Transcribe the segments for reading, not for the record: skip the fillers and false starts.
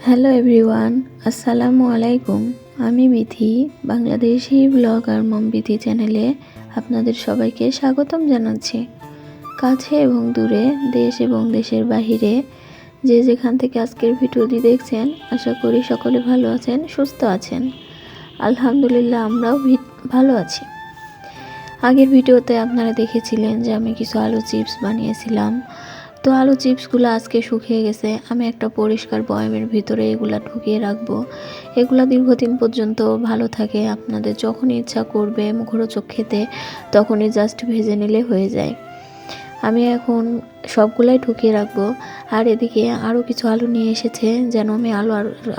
Hello everyone, আসসালামু আলাইকুম। আমি বিথি, বাংলাদেশি ব্লগার মম বিথি চ্যানেলে আপনাদের সবাইকে স্বাগতম জানাচ্ছি। কাছে এবং দূরে, দেশ এবং দেশের বাহিরে যে যেখান থেকে আজকের ভিডিওটি দেখছেন, আশা করি সকলে ভালো আছেন, সুস্থ আছেন। আলহামদুলিল্লাহ, আমরাও ভালো আছি। আগের ভিডিওতে আপনারা দেখেছিলেন যে আমি কিছু আলু চিপস বানিয়েছিলাম। তো আলু চিপসগুলো আজকে শুকিয়ে গেছে। আমি একটা পরিষ্কার বয়ামের ভিতরে এগুলা ঢুকিয়ে রাখবো। এগুলা দীর্ঘদিন পর্যন্ত ভালো থাকে। আপনাদের যখনই ইচ্ছা করবে মুখরোচক খেতে, তখনই জাস্ট ভেজে নিলে হয়ে যায়। আমি এখন সবগুলাই ঢুকিয়ে রাখবো। আর এদিকে আরও কিছু আলু নিয়ে এসেছে, যেন আমি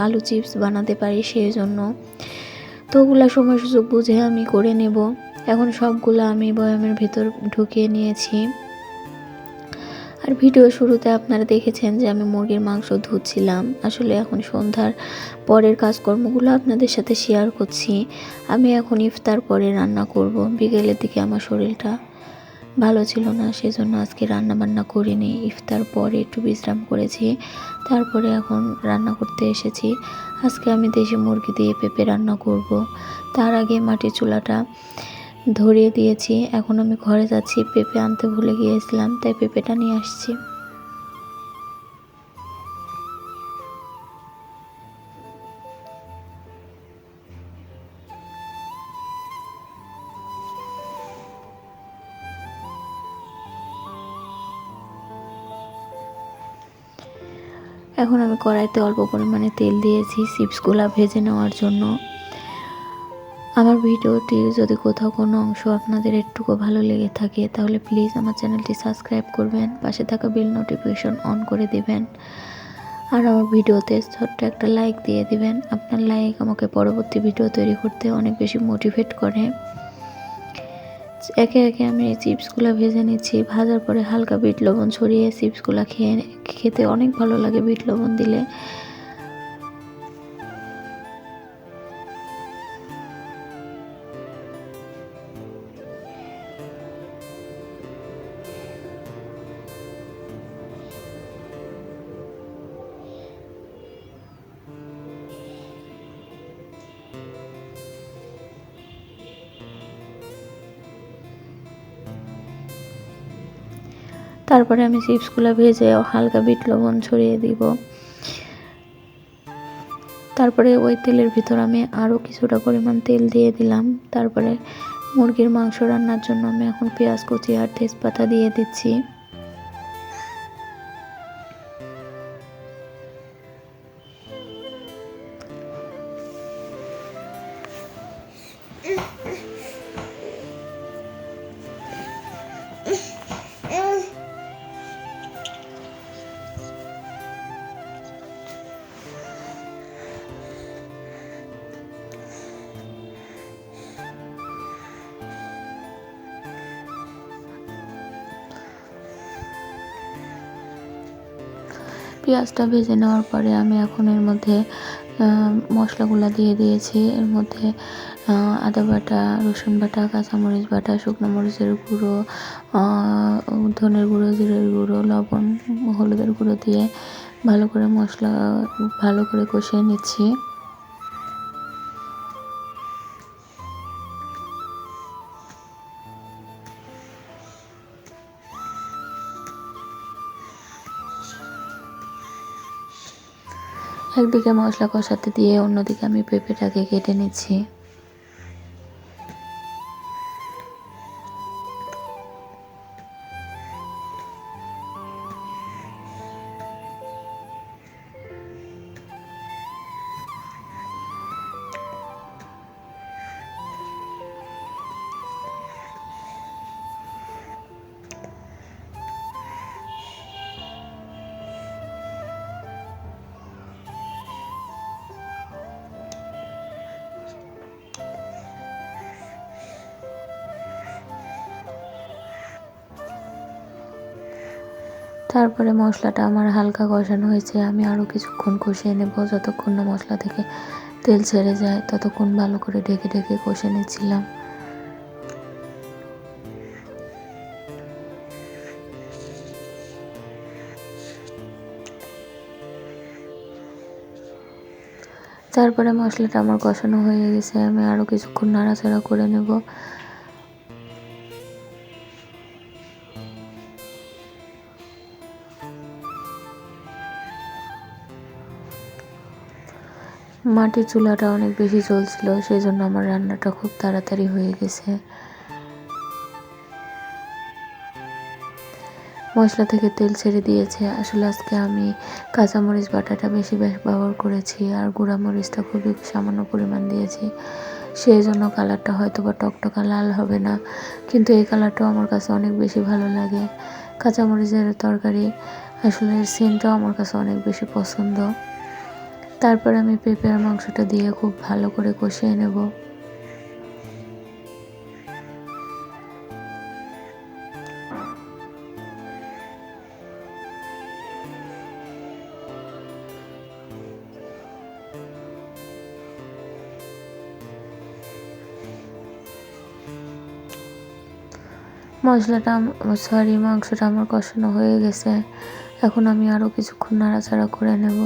আলু চিপস বানাতে পারি, সেই জন্য। তো ওগুলা সময় সুযোগ বুঝে আমি করে নেব। এখন সবগুলো আমি বয়ামের ভিতর ঢুকিয়ে নিয়েছি। আর ভিডিও শুরুতে আপনারা দেখেছেন যে আমি মুরগির মাংস ধুচ্ছিলাম। আসলে এখন সন্ধ্যার পরের কাজকর্মগুলো আপনাদের সাথে শেয়ার করছি। আমি এখন ইফতার পরে রান্না করব। বিকেলের দিকে আমার শরীরটা ভালো ছিল না, সেজন্য আজকে রান্না বান্না করিনি। ইফতার পরে একটু বিশ্রাম করেছি, তারপরে এখন রান্না করতে এসেছি। আজকে আমি দেশি মুরগি দিয়ে পেঁপে রান্না করব। তার আগে মাটির চুলাটা ধরিয়ে দিয়েছি। এখন আমি ঘরে যাচ্ছি, পেঁপে আনতে ভুলে গিয়েছিলাম, তাই পেঁপেটা নিয়ে আসছি। এখন আমি কড়াইতে অল্প পরিমাণে তেল দিয়েছি চিপসগুলো ভেজে নেওয়ার জন্য। আমার ভিডিওটি যদি কোথাও কোনো অংশ আপনাদের একটুকু ভালো লেগে থাকে, তাহলে প্লিজ আমার চ্যানেলটি সাবস্ক্রাইব করবেন, পাশে থাকা বেল নোটিফিকেশন অন করে দিবেন। আর আমার ভিডিওতে ছোট্ট একটা লাইক দিয়ে দিবেন। আপনার লাইক আমাকে পরবর্তী ভিডিও তৈরি করতে অনেক বেশি মোটিভেট করে। একে একে আমি এই চিপসগুলো ভেজে নিচ্ছি। ভাজার পরে হালকা বিট লবণ ছড়িয়ে চিপসগুলো খেতে অনেক ভালো লাগে বিট লবণ দিলে। তারপরে আমি চিপসগুলো ভেজে হালকা বিট লবণ ছড়িয়ে দিব। তারপরে ওই তেলের ভিতর আমি আরও কিছুটা পরিমাণ তেল দিয়ে দিলাম। তারপরে মুরগির মাংস রান্নার জন্য আমি এখন পেঁয়াজ কুচি আর তেজপাতা দিয়ে দিচ্ছি। পেঁয়াজটা ভেজে নেওয়ার পরে আমি এখন এর মধ্যে মশলাগুলো দিয়ে দিয়েছি। এর মধ্যে আদা বাটা, রসুন বাটা, কাঁচামরিচ বাটা, শুকনো মরিচের গুঁড়ো, ধনের গুঁড়ো, জিরের গুঁড়ো, লবণ, হলুদের গুঁড়ো দিয়ে মশলা ভালো করে কষিয়ে নিচ্ছি। একদিকে মশলা কষাতে দিয়ে অন্যদিকে আমি পেঁপেটাকে কেটে নিচ্ছি। তারপরে মশলাটা আমার হালকা কষানো হয়েছে। আমি আরও কিছুক্ষণ কষিয়ে নেব, যতক্ষণ না মশলা থেকে তেল ছেড়ে যায় ততক্ষণ ভালো করে ঢেকে ঢেকে কষে নিচ্ছিলাম। তারপরে মশলাটা আমার কষানো হয়ে গেছে, আমি আরও কিছুক্ষণ নাড়াচাড়া করে নেব। মাটির চুলাটা অনেক বেশি জ্বলছিল, সেই জন্য আমার রান্নাটা খুব তাড়াতাড়ি হয়ে গেছে। মশলা থেকে তেল ছেড়ে দিয়েছে। আসলে আজকে আমি কাঁচামরিচ বাটাটা বেশি ব্যবহার করেছি, আর গুঁড়া মরিচটা খুবই সামান্য পরিমাণ দিয়েছি। সেই জন্য কালারটা হয়তো বা টকটকা লাল হবে না, কিন্তু এই কালারটাও আমার কাছে অনেক বেশি ভালো লাগে। কাঁচামরিচের তরকারি আসলে সেন্টটাও আমার কাছে অনেক বেশি পছন্দ। তারপর আমি পেঁপে আর মাংসটা দিয়ে খুব ভালো করে কষিয়ে নেব। মাংসটা আমার কষানো হয়ে গেছে। এখন আমি আরও কিছুক্ষণ নাড়াচাড়া করে নেব।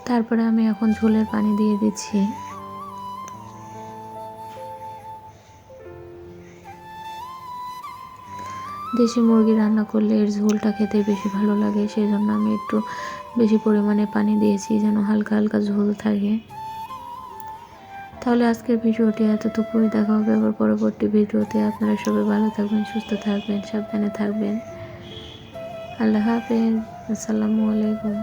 তারপরে আমি এখন ঝোলের পানি দিয়ে দিচ্ছি। দেশি মুরগি রান্না করলে এর ঝোলটা খেতে বেশি ভালো লাগে, সেই জন্য আমি একটু বেশি পরিমাণে পানি দিয়েছি, যেন হালকা হালকা ঝোল থাকে। তাহলে আজকের ভিডিওটি এতটুকুই। দেখা হবে আবার পরবর্তী ভিডিওতে। আপনারা সবাই ভালো থাকবেন, সুস্থ থাকবেন, সাবধানে থাকবেন। আল্লাহ হাফেজ। আসসালামু আলাইকুম।